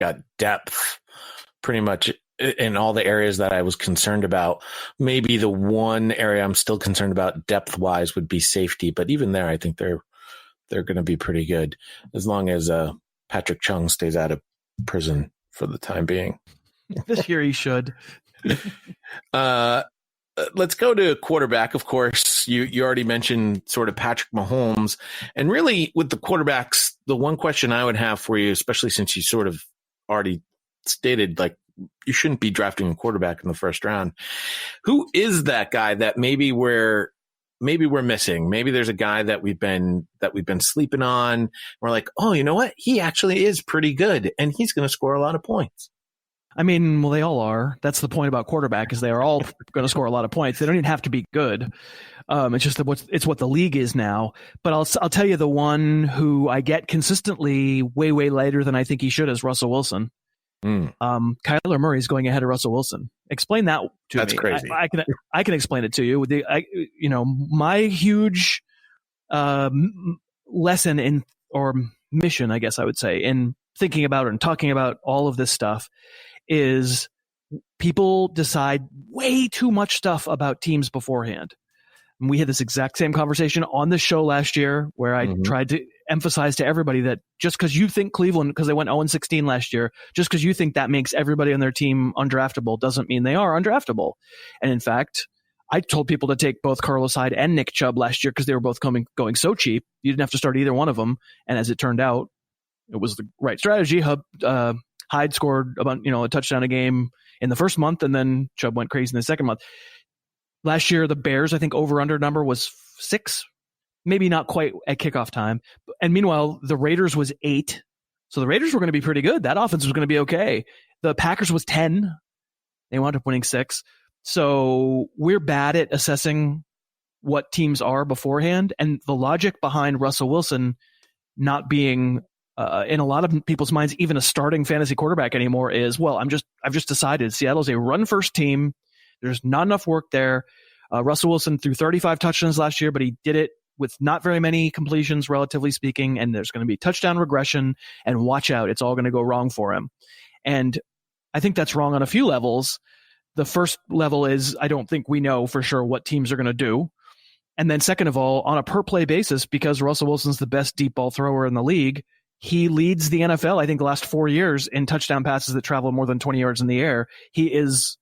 got depth pretty much in all the areas that I was concerned about. Maybe the one area I'm still concerned about depth-wise would be safety, but even there, I think they're going to be pretty good as long as Patrick Chung stays out of prison for the time being. This year he should. Let's go to quarterback. Of course, you already mentioned sort of Patrick Mahomes, and really with the quarterbacks, the one question I would have for you, especially since you sort of already stated like you shouldn't be drafting a quarterback in the first round. Who is that guy that maybe we're missing? Maybe there's a guy that we've been sleeping on. We're like, oh, you know what? He actually is pretty good, and he's going to score a lot of points. I mean, well, they all are. That's the point about quarterback, is they are all going to score a lot of points. They don't even have to be good. It's just that what the league is now. But I'll tell you the one who I get consistently way later than I think he should is Russell Wilson. Kyler Murray is going ahead of Russell Wilson. Explain that to me. That's crazy. I can explain it to you. My huge lesson or mission, I guess I would say, in thinking about and talking about all of this stuff is people decide way too much stuff about teams beforehand. And we had this exact same conversation on the show last year where I tried to emphasize to everybody that just because you think Cleveland, because they went 0-16 last year, just because you think that makes everybody on their team undraftable doesn't mean they are undraftable. And in fact, I told people to take both Carlos Hyde and Nick Chubb last year because they were both going so cheap. You didn't have to start either one of them. And as it turned out, it was the right strategy. Hyde scored about a touchdown a game in the first month, and then Chubb went crazy in the second month. Last year, the Bears, I think over-under number was 6, maybe not quite at kickoff time. And meanwhile, the Raiders was 8. So the Raiders were going to be pretty good. That offense was going to be okay. The Packers was 10. They wound up winning 6. So we're bad at assessing what teams are beforehand. And the logic behind Russell Wilson not being in a lot of people's minds, even a starting fantasy quarterback anymore is, well, I've just decided Seattle's a run-first team. There's not enough work there. Russell Wilson threw 35 touchdowns last year, but he did it with not very many completions, relatively speaking, and there's going to be touchdown regression, and watch out, it's all going to go wrong for him. And I think that's wrong on a few levels. The first level is I don't think we know for sure what teams are going to do. And then second of all, on a per-play basis, because Russell Wilson's the best deep ball thrower in the league, he leads the NFL, I think, the last 4 years in touchdown passes that travel more than 20 yards in the air. He is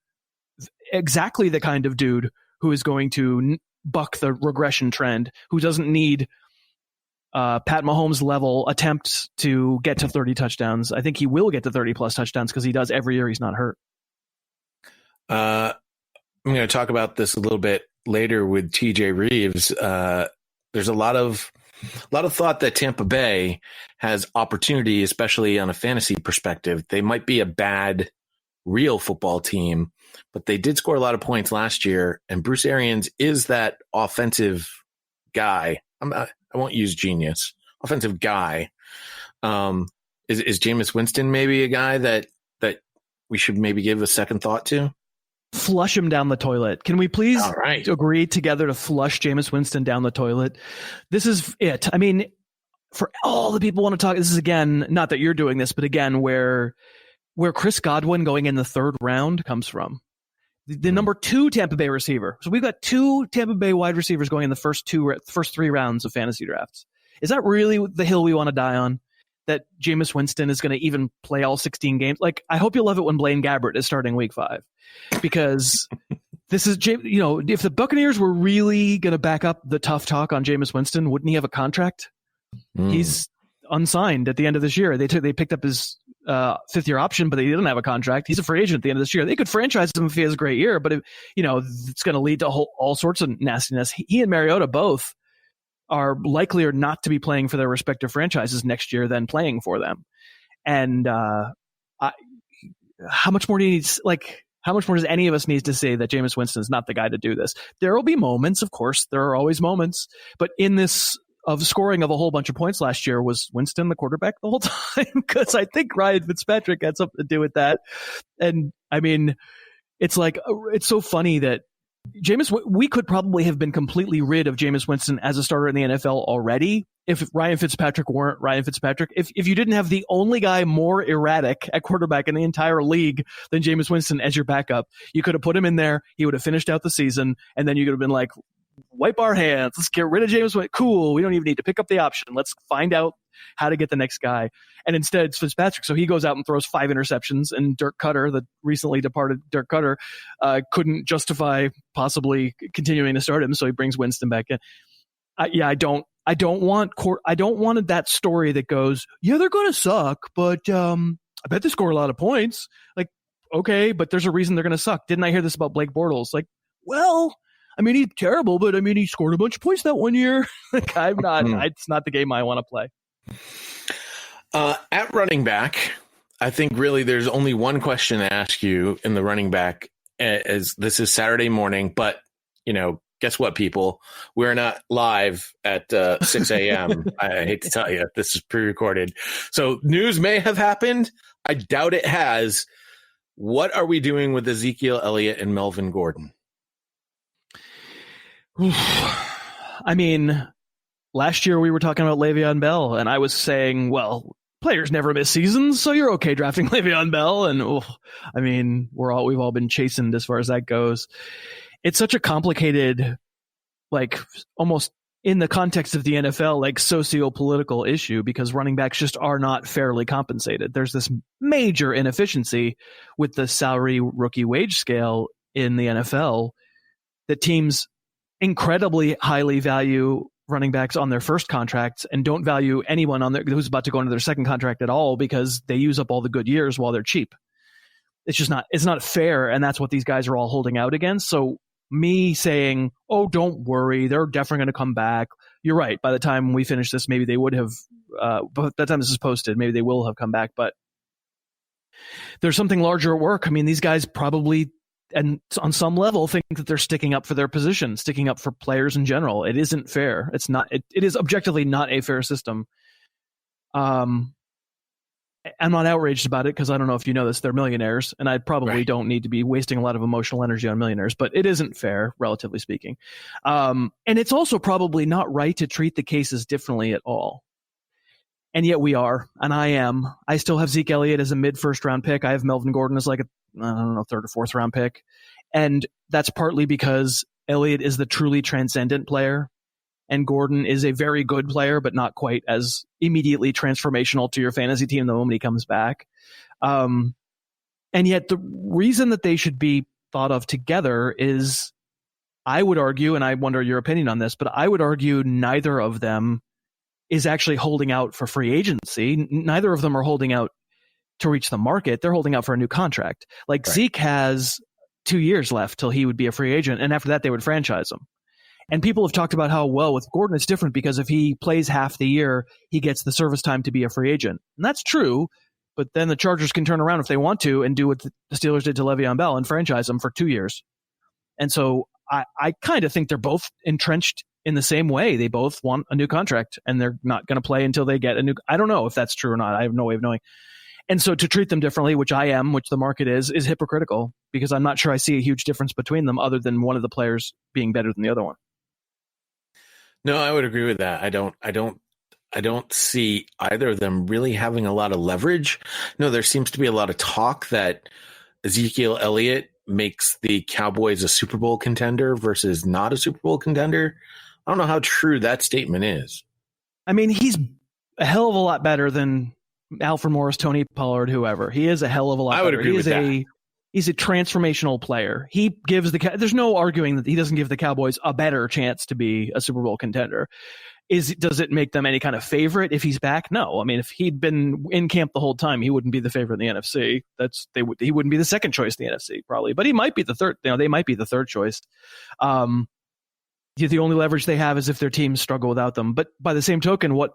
exactly the kind of dude who is going to buck the regression trend, who doesn't need Pat Mahomes level attempts to get to 30 touchdowns. I think he will get to 30 plus touchdowns because he does every year he's not hurt. I'm going to talk about this a little bit later with TJ Rives. There's a lot of thought that Tampa Bay has opportunity, especially on a fantasy perspective. They might be a bad real football team, but they did score a lot of points last year. And Bruce Arians is that offensive guy. I won't use genius. Offensive guy. Is Jameis Winston maybe a guy that we should maybe give a second thought to? Flush him down the toilet. Can we please agree together to flush Jameis Winston down the toilet? This is it. I mean, for all the people want to talk, this is again, not that you're doing this, but again, where Chris Godwin going in the third round comes from. The number 2 Tampa Bay receiver. So we've got 2 Tampa Bay wide receivers going in the first 3 rounds of fantasy drafts. Is that really the hill we want to die on? That Jameis Winston is going to even play all 16 games? Like, I hope you love it when Blaine Gabbert is starting week 5, because this is, if the Buccaneers were really going to back up the tough talk on Jameis Winston, wouldn't he have a contract? He's unsigned at the end of this year. They picked up his 5th-year option, but he didn't have a contract. He's a free agent at the end of this year. They could franchise him if he has a great year, but it's going to lead to all sorts of nastiness. He and Mariota both are likelier not to be playing for their respective franchises next year than playing for them. And how much more does any of us need to say that Jameis Winston is not the guy to do this? There will be moments, of course. There are always moments. But in this of scoring of a whole bunch of points last year, was Winston the quarterback the whole time? Because I think Ryan Fitzpatrick had something to do with that. And I mean, it's so funny that we could probably have been completely rid of Jameis Winston as a starter in the NFL already if Ryan Fitzpatrick weren't Ryan Fitzpatrick. If you didn't have the only guy more erratic at quarterback in the entire league than Jameis Winston as your backup, you could have put him in there. He would have finished out the season, and then you could have been like, wipe our hands. Let's get rid of Jameis Winston. Cool. We don't even need to pick up the option. Let's find out how to get the next guy. And instead, it's Fitzpatrick. So he goes out and throws 5 interceptions, and Dirk Cutter, the recently departed Dirk Cutter, couldn't justify possibly continuing to start him. So he brings Winston back in. I don't want that story that goes, yeah, they're going to suck, but I bet they score a lot of points. Like, okay, but there's a reason they're going to suck. Didn't I hear this about Blake Bortles? Like, well, I mean, he's terrible, but I mean, he scored a bunch of points that one year. Like, I'm not. It's not the game I want to play. At running back, I think really there's only one question to ask you in the running back. As this is Saturday morning, but guess what, people? We're not live at 6 a.m. I hate to tell you, this is pre-recorded, so news may have happened. I doubt it has. What are we doing with Ezekiel Elliott and Melvin Gordon? I mean, last year we were talking about Le'Veon Bell, and I was saying, well, players never miss seasons, so you're okay drafting Le'Veon Bell. And I mean, we've all been chastened as far as that goes. It's such a complicated, like almost in the context of the NFL, like socio-political issue, because running backs just are not fairly compensated. There's this major inefficiency with the salary rookie wage scale in the NFL that teams incredibly highly value running backs on their first contracts and don't value anyone who's about to go into their second contract at all because they use up all the good years while they're cheap. It's not fair, and that's what these guys are all holding out against. So me saying, oh, don't worry, they're definitely going to come back. You're right. By the time we finish this, maybe they would have, by the time this is posted, maybe they will have come back, but there's something larger at work. I mean, these guys probably, and on some level, think that they're sticking up for their position, sticking up for players in general. It isn't fair. It's not. It is objectively not a fair system. I'm not outraged about it because I don't know if you know this. They're millionaires, and I probably don't need to be wasting a lot of emotional energy on millionaires. But it isn't fair, relatively speaking. And it's also probably not right to treat the cases differently at all. And yet we are, and I am. I still have Zeke Elliott as a mid-first round pick. I have Melvin Gordon as like a, I don't know, 3rd or 4th round pick. And that's partly because Elliott is the truly transcendent player, and Gordon is a very good player, but not quite as immediately transformational to your fantasy team the moment he comes back. And yet the reason that they should be thought of together is, I would argue, and I wonder your opinion on this, but I would argue neither of them is actually holding out for free agency. Neither of them are holding out to reach the market. They're holding out for a new contract. Like Zeke has 2 years left till he would be a free agent, and after that they would franchise him. And people have talked about how, well, with Gordon it's different because if he plays half the year, he gets the service time to be a free agent. And that's true, but then the Chargers can turn around if they want to and do what the Steelers did to Le'Veon Bell and franchise him for 2 years. And so I kind of think they're both entrenched in the same way. They both want a new contract, and they're not going to play until they get a new. I don't know if that's true or not. I have no way of knowing. And so to treat them differently, which I am, which the market is hypocritical, because I'm not sure I see a huge difference between them other than one of the players being better than the other one. No, I would agree with that. I don't see either of them really having a lot of leverage. No, there seems to be a lot of talk that Ezekiel Elliott makes the Cowboys a Super Bowl contender versus not a Super Bowl contender. I don't know how true that statement is. I mean, he's a hell of a lot better than Alfred Morris, Tony Pollard, whoever. He is a hell of a lot better. I would agree with that. He's a transformational player. He gives there's no arguing that he doesn't give the Cowboys a better chance to be a Super Bowl contender. Does it make them any kind of favorite if he's back? No. I mean, if he'd been in camp the whole time, he wouldn't be the favorite in the NFC. He wouldn't be the second choice in the NFC probably, but he might be the third. They might be the third choice. The only leverage they have is if their teams struggle without them. But by the same token, what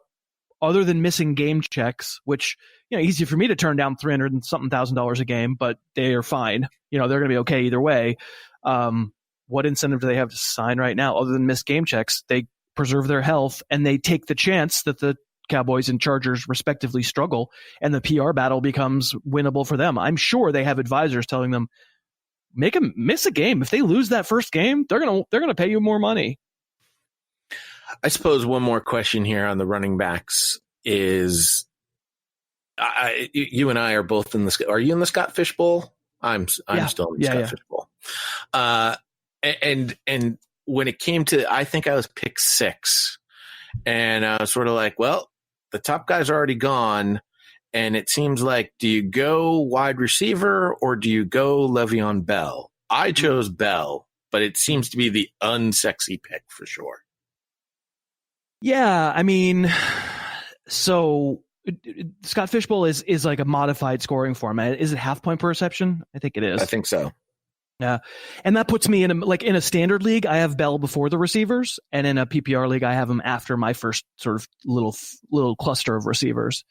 other than missing game checks, which easy for me to turn down $300 and something thousand a game, but they are fine. They're going to be okay either way. What incentive do they have to sign right now other than miss game checks? They preserve their health, and they take the chance that the Cowboys and Chargers respectively struggle, and the PR battle becomes winnable for them. I'm sure they have advisors telling them, make them miss a game. If they lose that first game, they're gonna pay you more money. I suppose one more question here on the running backs is, you and I are both in the. Are you in the Scott Fish Bowl? I'm still in the Scott Fish Bowl. And when it came to, I think I was pick 6, and I was sort of like, well, the top guy's already gone, and it seems like, do you go wide receiver or do you go Le'Veon Bell? I chose Bell, but it seems to be the unsexy pick for sure. Yeah, I mean, so Scott Fish Bowl is like a modified scoring format. Is it half point per reception? I think it is. I think so. Yeah, and that puts me in a standard league, I have Bell before the receivers, and in a PPR league, I have him after my first sort of little cluster of receivers.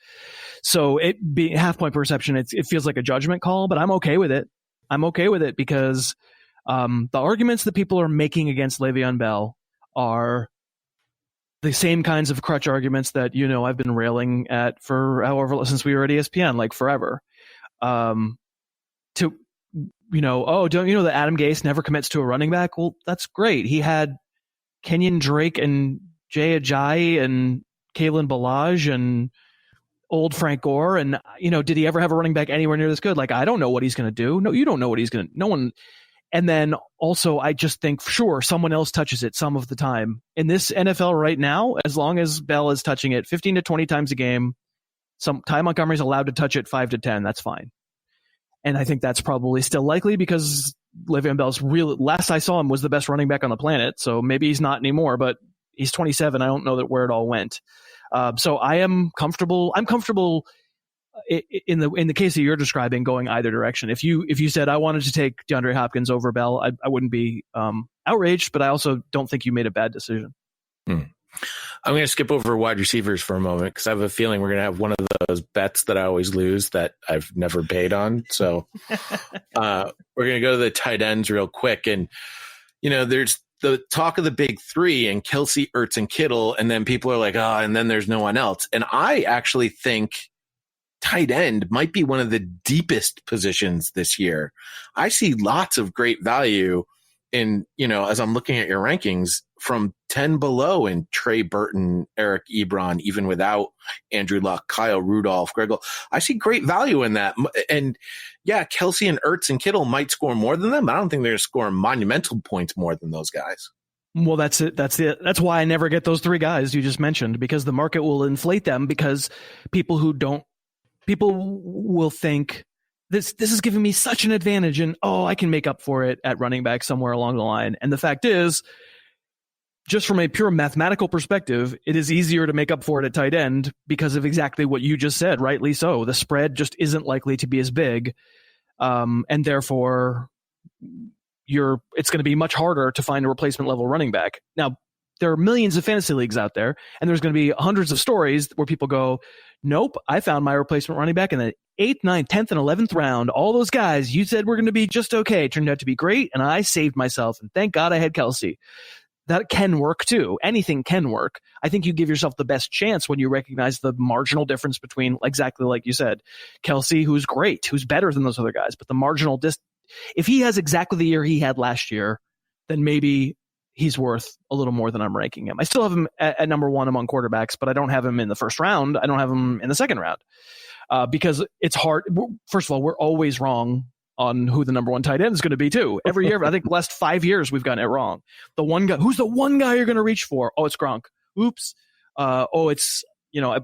So it being half point per reception, it feels like a judgment call, but I'm okay with it. I'm okay with it because the arguments that people are making against Le'Veon Bell are the same kinds of crutch arguments that, I've been railing at for since we were at ESPN, like forever. Don't you know that Adam Gase never commits to a running back? Well, that's great. He had Kenyon Drake and Jay Ajayi and Kalen Ballage and old Frank Gore. And, did he ever have a running back anywhere near this good? Like, I don't know what he's going to do. No, you don't know what he's going to, no one. And then also, I just think, sure, someone else touches it some of the time. In this NFL right now, as long as Bell is touching it 15 to 20 times a game, Ty Montgomery's allowed to touch it 5 to 10. That's fine. And I think that's probably still likely because Le'Veon Bell's last I saw him was the best running back on the planet. So maybe he's not anymore, but he's 27. I don't know where it all went. So I am comfortable. I'm comfortable in the case that you're describing, going either direction. If you said I wanted to take DeAndre Hopkins over Bell, I wouldn't be outraged, but I also don't think you made a bad decision. I'm going to skip over wide receivers for a moment because I have a feeling we're going to have one of those bets that I always lose that I've never paid on. So we're going to go to the tight ends real quick. And, there's the talk of the big 3 and Kelce, Ertz, and Kittle. And then people are like, and then there's no one else. And I actually think tight end might be one of the deepest positions this year. I see lots of great value in, as I'm looking at your rankings from 10 below in Trey Burton, Eric Ebron, even without Andrew Luck, Kyle Rudolph, Greg. I see great value in that. And yeah, Kelce and Ertz and Kittle might score more than them. I don't think they're scoring monumental points more than those guys. Well, that's it. That's why I never get those 3 guys you just mentioned, because the market will inflate them because people will think this is giving me such an advantage and I can make up for it at running back somewhere along the line. And the fact is, just from a pure mathematical perspective, it is easier to make up for it at tight end because of exactly what you just said, rightly so. The spread just isn't likely to be as big. And therefore it's going to be much harder to find a replacement level running back. Now, there are millions of fantasy leagues out there, and there's going to be hundreds of stories where people go, nope, I found my replacement running back in the 8th, 9th, 10th, and 11th round. All those guys you said were going to be just okay turned out to be great, and I saved myself, and thank God I had Kelce. That can work too. Anything can work. I think you give yourself the best chance when you recognize the marginal difference between, exactly like you said, Kelce, who's great, who's better than those other guys, but the marginal if he has exactly the year he had last year, then maybe he's worth a little more than I'm ranking him. I still have him at number 1 among quarterbacks, but I don't have him in the first round. I don't have him in the second round because it's hard. First of all, we're always wrong on who the number 1 tight end is going to be too. Every year, I think the last 5 years we've gotten it wrong. The one guy, who's the one guy you're going to reach for? Oh, it's Gronk. Oops. It's,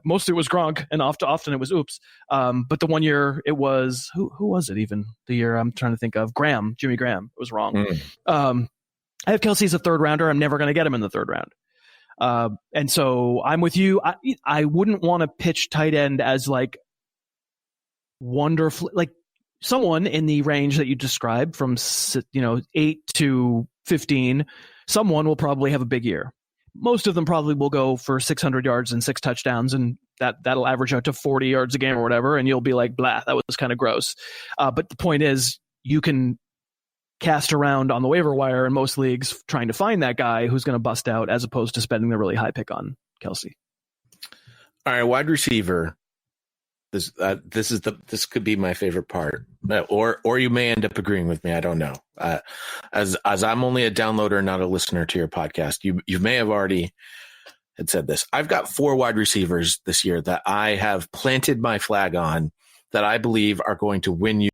mostly it was Gronk and often it was oops. But the one year it was, who was it even? The year I'm trying to think of, Jimmy Graham. It was wrong. I have Kelce as a 3rd rounder. I'm never going to get him in the 3rd round. And so I'm with you. I wouldn't want to pitch tight end as like wonderful, like someone in the range that you described from 8 to 15. Someone will probably have a big year. Most of them probably will go for 600 yards and 6 touchdowns, and that'll average out to 40 yards a game or whatever. And you'll be like, blah, that was kind of gross. But the point is, you can cast around on the waiver wire in most leagues trying to find that guy who's going to bust out, as opposed to spending the really high pick on Kelce. All right, wide receiver. This could be my favorite part, or you may end up agreeing with me. I don't know. As I'm only a downloader, not a listener to your podcast, you may have already had said this. I've got 4 wide receivers this year that I have planted my flag on that I believe are going to win you